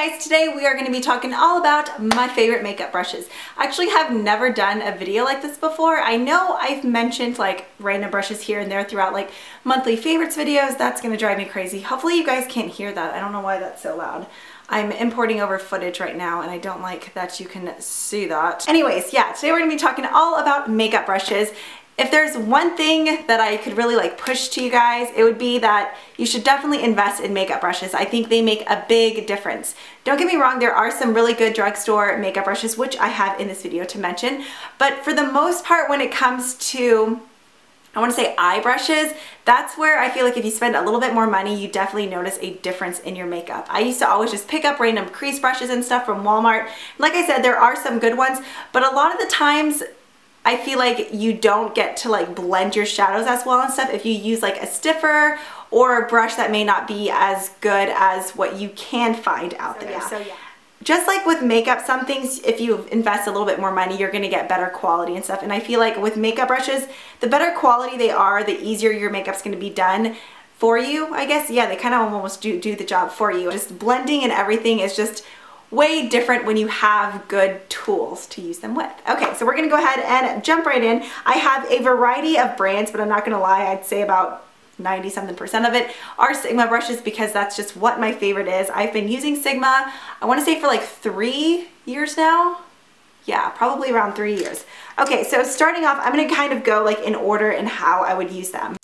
guys, today we are going to be talking all about my favorite makeup brushes. I actually have never done a video like this before. I know I've mentioned like random brushes here and there throughout like monthly favorites videos. That's going to drive me crazy. Hopefully you guys can't hear that. I don't know why that's so loud. I'm importing over footage right now and I don't like that you can see that. Anyways, yeah, today we're going to be talking all about makeup brushes. If there's one thing that I could really like push to you guys, it would be that you should definitely invest in makeup brushes. I think they make a big difference. Don't get me wrong, there are some really good drugstore makeup brushes, which I have in this video to mention. But for the most part, when it comes to, I want to say eye brushes, that's where I feel like if you spend a little bit more money, you definitely notice a difference in your makeup. I used to always just pick up random crease brushes and stuff from Walmart. Like I said, there are some good ones, but a lot of the times, I feel like you don't get to like blend your shadows as well and stuff if you use like a stiffer or a brush that may not be as good as what you can find out there. So yeah. Just like with makeup, some things, if you invest a little bit more money, you're gonna get better quality and stuff. And I feel like with makeup brushes, the better quality they are, the easier your makeup's gonna be done for you, I guess. Yeah, they kind of almost do the job for you. Just blending and everything is just way different when you have good tools to use them with. Okay, so we're gonna go ahead and jump right in. I have a variety of brands, but I'm not gonna lie, I'd say about 90-something% of it are Sigma brushes because that's just what my favorite is. I've been using Sigma, I wanna say for like 3 years now. Yeah, probably around 3 years. Okay, so starting off, I'm gonna kind of go like in order and how I would use them.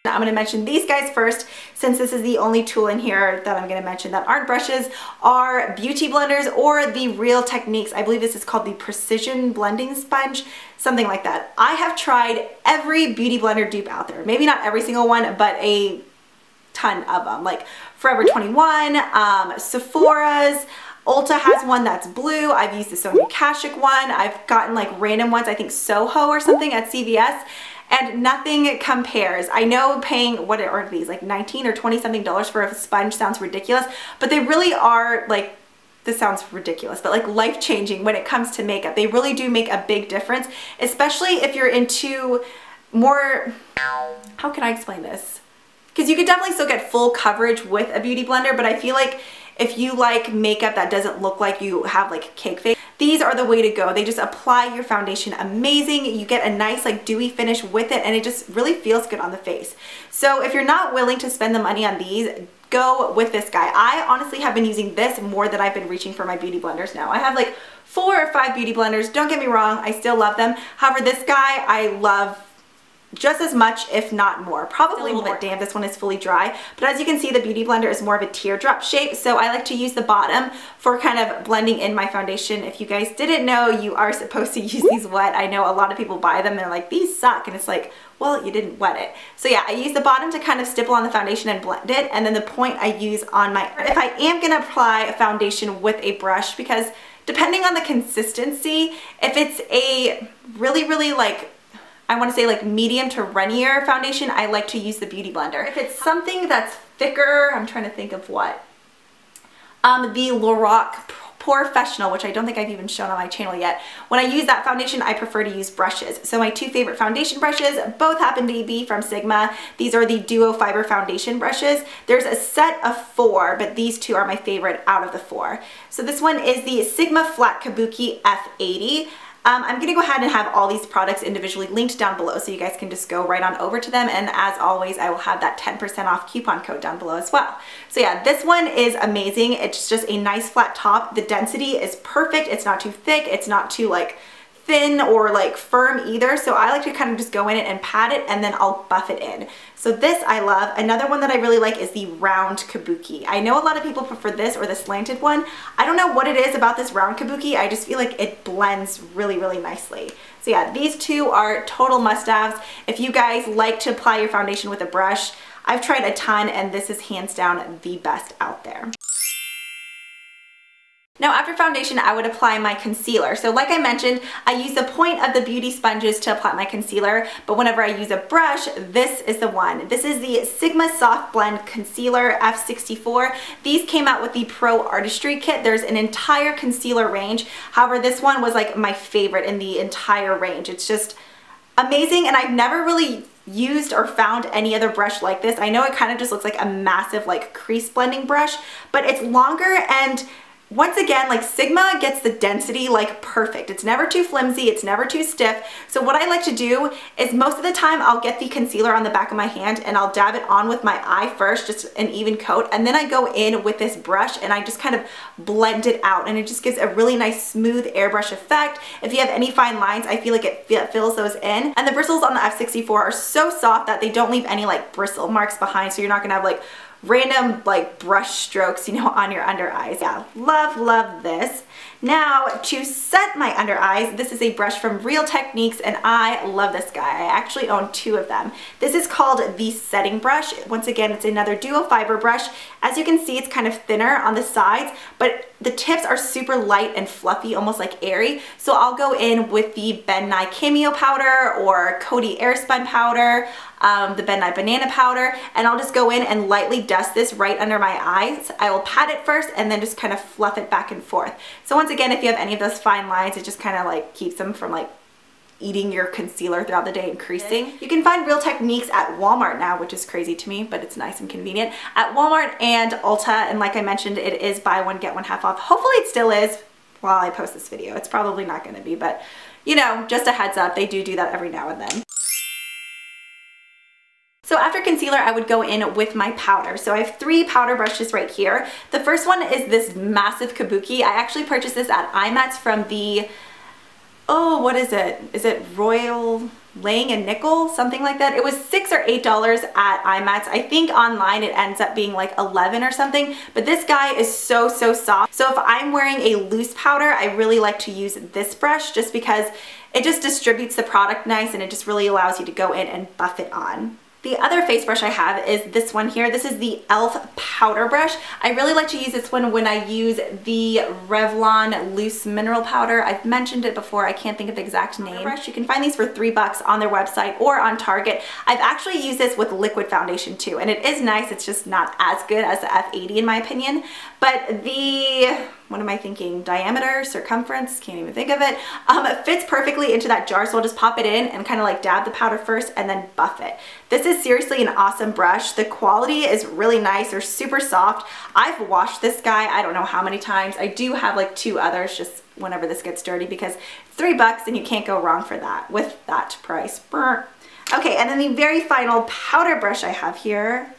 I'm going to mention these guys first since this is the only tool in here that I'm going to mention that aren't brushes, are beauty blenders or the Real Techniques. I believe this is called the Precision Blending Sponge, something like that. I have tried every beauty blender dupe out there. Maybe not every single one, but a ton of them. Like Forever 21, Sephora's, Ulta has one that's blue. I've used the Sonia Kashuk one. I've gotten like random ones, I think Soho or something at CVS. And nothing compares. I know paying, what are these, like 19 or 20 something dollars for a sponge sounds ridiculous, but they really are like, this sounds ridiculous, but like life-changing when it comes to makeup. They really do make a big difference, especially if you're into more, how can I explain this? Because you could definitely still get full coverage with a beauty blender, but I feel like if you like makeup that doesn't look like you have like cake face, these are the way to go. They just apply your foundation amazing. You get a nice like dewy finish with it and it just really feels good on the face. So if you're not willing to spend the money on these, go with this guy. I honestly have been using this more than I've been reaching for my beauty blenders now. I have like 4 or 5 beauty blenders. Don't get me wrong, I still love them. However, this guy I love just as much, if not more. Probably a little bit damp. This one is fully dry, but as you can see, the beauty blender is more of a teardrop shape, so I like to use the bottom for kind of blending in my foundation. If you guys didn't know, you are supposed to use these wet. I know a lot of people buy them and they're like, these suck, and it's like, well, you didn't wet it. So yeah, I use the bottom to kind of stipple on the foundation and blend it, and then the point I use on my, if I am gonna apply a foundation with a brush, because depending on the consistency, if it's a really like, I want to say like medium to runnier foundation, I like to use the beauty blender. If it's something that's thicker, I'm trying to think of what. The Lorac Professional, which I don't think I've even shown on my channel yet. When I use that foundation, I prefer to use brushes. So my 2 favorite foundation brushes both happen to be from Sigma. These are the Duo Fiber Foundation brushes. There's a set of 4, but these 2 are my favorite out of the 4. So this one is the Sigma Flat Kabuki F80. I'm going to go ahead and have all these products individually linked down below so you guys can just go right on over to them, and as always I will have that 10% off coupon code down below as well. So yeah, this one is amazing. It's just a nice flat top. The density is perfect. It's not too thick. It's not too like thin or like firm either, so I like to kind of just go in it and pat it and then I'll buff it in. So this I love. Another one that I really like is the round kabuki. I know a lot of people prefer this or the slanted one. I don't know what it is about this round kabuki, I just feel like it blends really nicely. So yeah, these 2 are total must-haves. If you guys like to apply your foundation with a brush, I've tried a ton and this is hands down the best out there. Now after foundation, I would apply my concealer. So like I mentioned, I use the point of the beauty sponges to apply my concealer, but whenever I use a brush, this is the one. This is the Sigma Soft Blend Concealer F64. These came out with the Pro Artistry Kit. There's an entire concealer range. However, this one was like my favorite in the entire range. It's just amazing, and I've never really used or found any other brush like this. I know it kind of just looks like a massive like crease blending brush, but it's longer, and once again, like Sigma gets the density like perfect. It's never too flimsy, it's never too stiff. So what I like to do is most of the time I'll get the concealer on the back of my hand and I'll dab it on with my eye first, just an even coat, and then I go in with this brush and I just kind of blend it out, and it just gives a really nice smooth airbrush effect. If you have any fine lines, I feel like it fills those in. And the bristles on the F64 are so soft that they don't leave any like bristle marks behind, so you're not gonna have like random like brush strokes, you know, on your under eyes. Yeah, love this. Now to set my under eyes, this is a brush from Real Techniques, and I love this guy. I actually own 2 of them. This is called the setting brush. Once again, it's another duo fiber brush. As you can see, it's kind of thinner on the sides, but the tips are super light and fluffy, almost like airy. So I'll go in with the Ben Nye Cameo powder or Coty Airspun powder, the Ben Nye Banana powder, and I'll just go in and lightly dust this right under my eyes. I will pat it first and then just kind of fluff it back and forth. So once again, if you have any of those fine lines, it just kind of like keeps them from like eating your concealer throughout the day and creasing. You can find Real Techniques at Walmart now, which is crazy to me, but it's nice and convenient. At Walmart and Ulta, and like I mentioned, it is buy one, get one half off. Hopefully it still is while I post this video. It's probably not gonna be, but you know, just a heads up, they do that every now and then. So after concealer, I would go in with my powder. So I have 3 powder brushes right here. The first one is this massive Kabuki. I actually purchased this at IMATS from the, oh, what is it? Is it Royal Lang and Nickel? Something like that. It was $6 or $8 at IMATS. I think online it ends up being like 11 or something, but this guy is so soft. So if I'm wearing a loose powder, I really like to use this brush just because it just distributes the product nice, and it just really allows you to go in and buff it on. The other face brush I have is this one here. This is the e.l.f. powder brush. I really like to use this one when I use the Revlon loose mineral powder. I've mentioned it before. I can't think of the exact name. You can find these for $3 on their website or on Target. I've actually used this with liquid foundation too, and it is nice. It's just not as good as the F80 in my opinion, but the, what am I thinking? Diameter, circumference, can't even think of it. It fits perfectly into that jar, so I'll just pop it in and kind of like dab the powder first and then buff it. This is seriously an awesome brush. The quality is really nice. They're super soft. I've washed this guy I don't know how many times. I do have like 2 others just whenever this gets dirty, because $3 and you can't go wrong for that with that price. Okay, and then the very final powder brush I have here,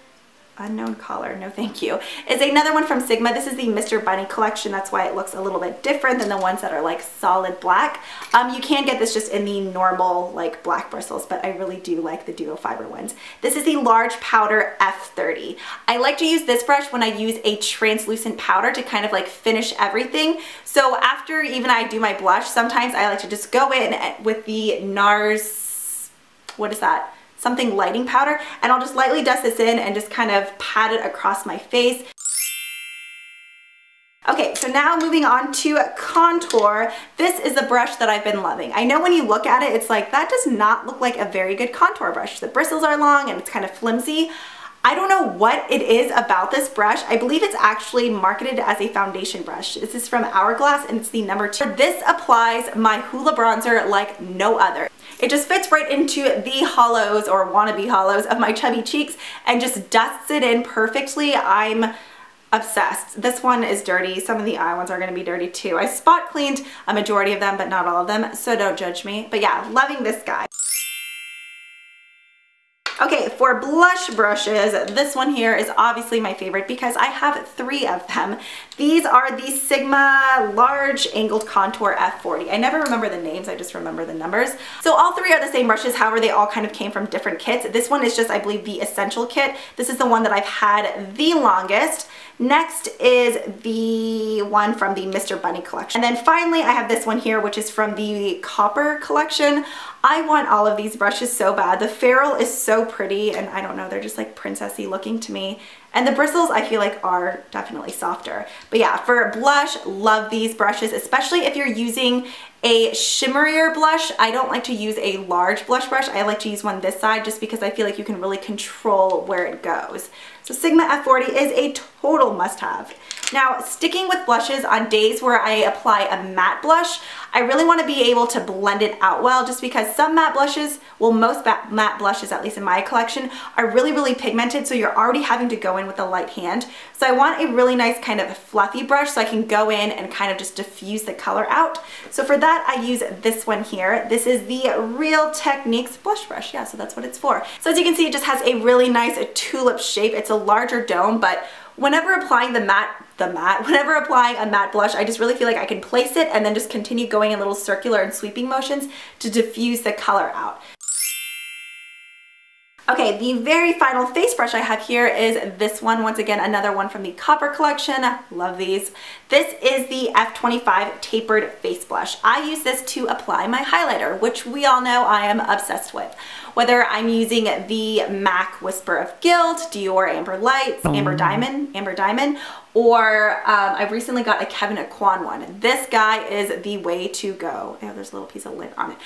unknown color, no thank you, is another one from Sigma. This is the Mr. Bunny collection. That's why it looks a little bit different than the ones that are like solid black. You can get this just in the normal like black bristles, but I really do like the duo fiber ones. This is the large powder F30. I like to use this brush when I use a translucent powder to kind of like finish everything. So after even I do my blush, sometimes I like to just go in with the NARS, what is that? Something lighting powder, and I'll just lightly dust this in and just kind of pat it across my face. Okay, so now moving on to contour. This is the brush that I've been loving. I know when you look at it, it's like, that does not look like a very good contour brush. The bristles are long and it's kind of flimsy. I don't know what it is about this brush. I believe it's actually marketed as a foundation brush. This is from Hourglass and it's the number 2. This applies my Hoola bronzer like no other. It just fits right into the hollows or wannabe hollows of my chubby cheeks and just dusts it in perfectly. I'm obsessed. This one is dirty. Some of the eye ones are going to be dirty too. I spot cleaned a majority of them, but not all of them, so don't judge me. But yeah, loving this guy. Okay, for blush brushes, this one here is obviously my favorite because I have 3 of them. These are the Sigma Large Angled Contour F40. I never remember the names, I just remember the numbers. So all 3 are the same brushes, however they all kind of came from different kits. This one is just, I believe, the Essential Kit. This is the one that I've had the longest. Next is the one from the Mr. Bunny collection. And then finally I have this one here, which is from the Copper collection. I want all of these brushes so bad. The ferrule is so pretty, and I don't know, they're just like princessy looking to me. And the bristles I feel like are definitely softer. But yeah, for blush, love these brushes, especially if you're using a shimmerier blush. I don't like to use a large blush brush. I like to use one this side just because I feel like you can really control where it goes. So Sigma F40 is a total must-have. Now, sticking with blushes on days where I apply a matte blush, I really want to be able to blend it out well, just because some matte blushes, well, most matte blushes, at least in my collection, are really, really pigmented, so you're already having to go in with a light hand. So I want a really nice kind of fluffy brush so I can go in and kind of just diffuse the color out. So for that, I use this one here. This is the Real Techniques blush brush. Yeah, so that's what it's for. So as you can see, it just has a really nice tulip shape. It's a larger dome, but whenever applying whenever applying a matte blush, I just really feel like I can place it and then just continue going in little circular and sweeping motions to diffuse the color out. Okay, the very final face brush I have here is this one. Once again, another one from the Copper collection. Love these. This is the F25 Tapered Face Blush. I use this to apply my highlighter, which we all know I am obsessed with. Whether I'm using the MAC Whisper of Guild, Dior Amber Lights, Amber Diamond, or I've recently got a Kevyn Aucoin one. This guy is the way to go. Oh, there's a little piece of lint on it.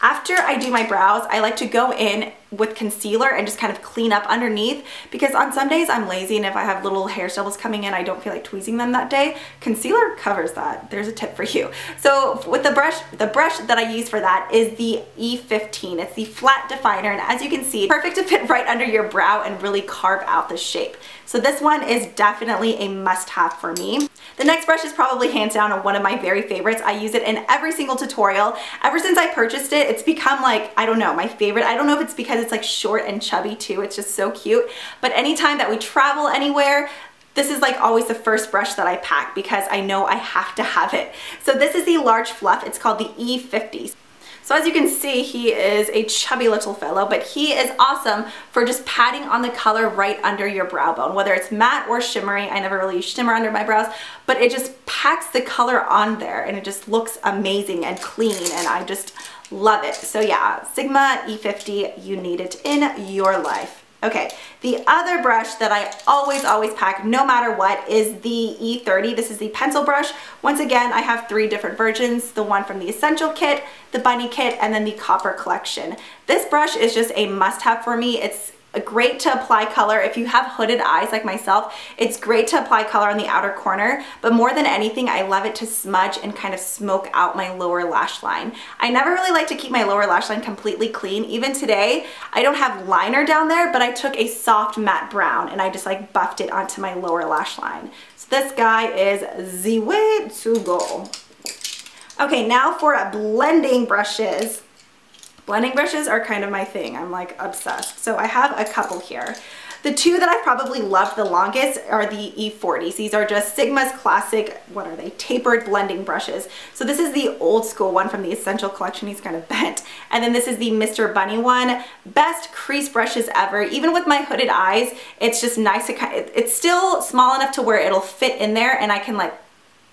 After I do my brows, I like to go in with concealer and just kind of clean up underneath, because on some days I'm lazy and if I have little hair stubbles coming in, I don't feel like tweezing them that day. Concealer covers that. There's a tip for you. So with the brush that I use for that is the E15. It's the flat definer, and as you can see, perfect to fit right under your brow and really carve out the shape. So this one is definitely a must-have for me. The next brush is probably hands down one of my very favorites. I use it in every single tutorial. Ever since I purchased it, it's become like, I don't know, my favorite. I don't know if it's because it's like short and chubby too. It's just so cute. But anytime that we travel anywhere, this is like always the first brush that I pack because I know I have to have it. So this is the large fluff. It's called the E50. So as you can see, he is a chubby little fellow, but he is awesome for just patting on the color right under your brow bone, whether it's matte or shimmery. I never really use shimmer under my brows, but it just packs the color on there and it just looks amazing and clean, and I just love it. So yeah, Sigma E50, you need it in your life. Okay, the other brush that I always pack no matter what is the E30. This is the pencil brush. Once again, I have 3 different versions, the one from the Essential Kit, the Bunny Kit, and then the Copper collection. This brush is just a must-have for me. It's great to apply color. If you have hooded eyes like myself, it's great to apply color on the outer corner, but more than anything, I love it to smudge and kind of smoke out my lower lash line. I never really like to keep my lower lash line completely clean. Even today, I don't have liner down there, but I took a soft matte brown and I just like buffed it onto my lower lash line. So this guy is the way to go. Okay, now for blending brushes. Blending brushes are kind of my thing. I'm like obsessed. So I have a couple here. The 2 that I probably loved the longest are the E40s. These are just Sigma's classic, what are they, tapered blending brushes. So this is the old school one from the Essential collection. He's kind of bent. And then this is the Mr. Bunny one. Best crease brushes ever. Even with my hooded eyes, it's just nice to it's still small enough to where it'll fit in there and I can like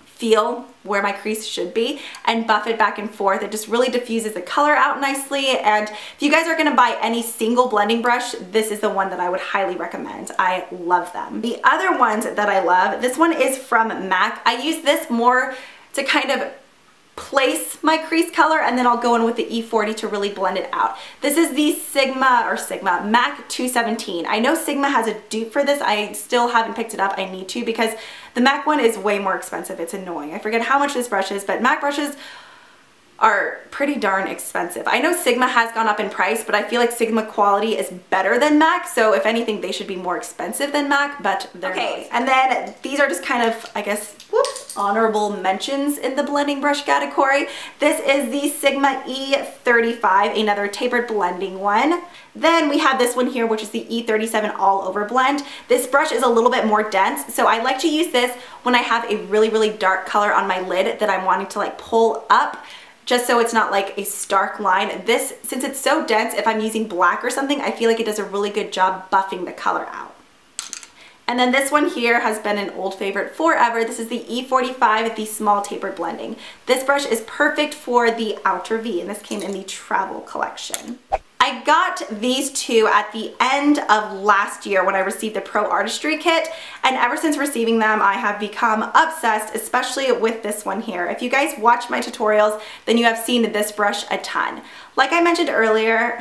feel where my crease should be and buff it back and forth. It just really diffuses the color out nicely, and if you guys are gonna buy any single blending brush, this is the one that I would highly recommend. I love them. The other ones that I love, this one is from MAC. I use this more to kind of place my crease color, and then I'll go in with the E40 to really blend it out. This is the MAC 217. I know Sigma has a dupe for this. I still haven't picked it up. I need to, because the MAC one is way more expensive. It's annoying. I forget how much this brush is, but MAC brushes are pretty darn expensive. I know Sigma has gone up in price, but I feel like Sigma quality is better than MAC, so if anything, they should be more expensive than MAC, but they're okay. And then these are just kind of, I guess, whoops, honorable mentions in the blending brush category. This is the Sigma E35, another tapered blending one. Then we have this one here, which is the E37 All Over Blend. This brush is a little bit more dense, so I like to use this when I have a really, really dark color on my lid that I'm wanting to like pull up, just so it's not like a stark line. This, since it's so dense, if I'm using black or something, I feel like it does a really good job buffing the color out. And then this one here has been an old favorite forever. This is the E45, the Small Tapered Blending. This brush is perfect for the outer V, and this came in the Travel collection. I got these two at the end of last year when I received the Pro Artistry Kit, and ever since receiving them I have become obsessed, especially with this one here. If you guys watch my tutorials, then you have seen this brush a ton. Like I mentioned earlier,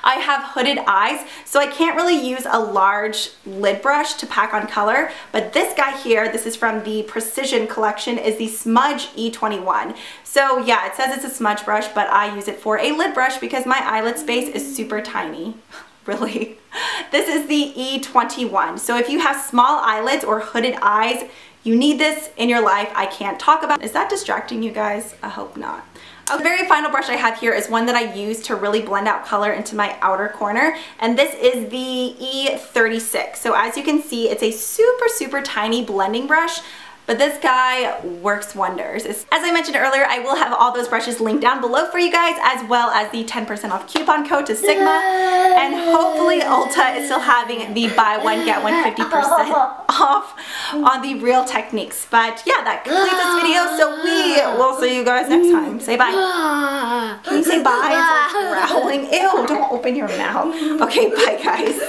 I have hooded eyes, so I can't really use a large lid brush to pack on color, but this guy here, this is from the Precision collection, is the Smudge E21. So yeah, it says it's a smudge brush, but I use it for a lid brush because my eyelid space is super tiny. Really. This is the E21. So if you have small eyelids or hooded eyes, you need this in your life. I can't talk about it. Is that distracting you guys? I hope not. The very final brush I have here is one that I use to really blend out color into my outer corner, and this is the E36. So as you can see, it's a super tiny blending brush, but this guy works wonders. As I mentioned earlier, I will have all those brushes linked down below for you guys, as well as the 10% off coupon code to Sigma, and hopefully Ulta is still having the buy one get one 50% off on the Real Techniques. But yeah, that completes this video, so we will see you guys next time. Say bye. Can you say bye? It's like growling. Ew, don't open your mouth. Okay, bye guys.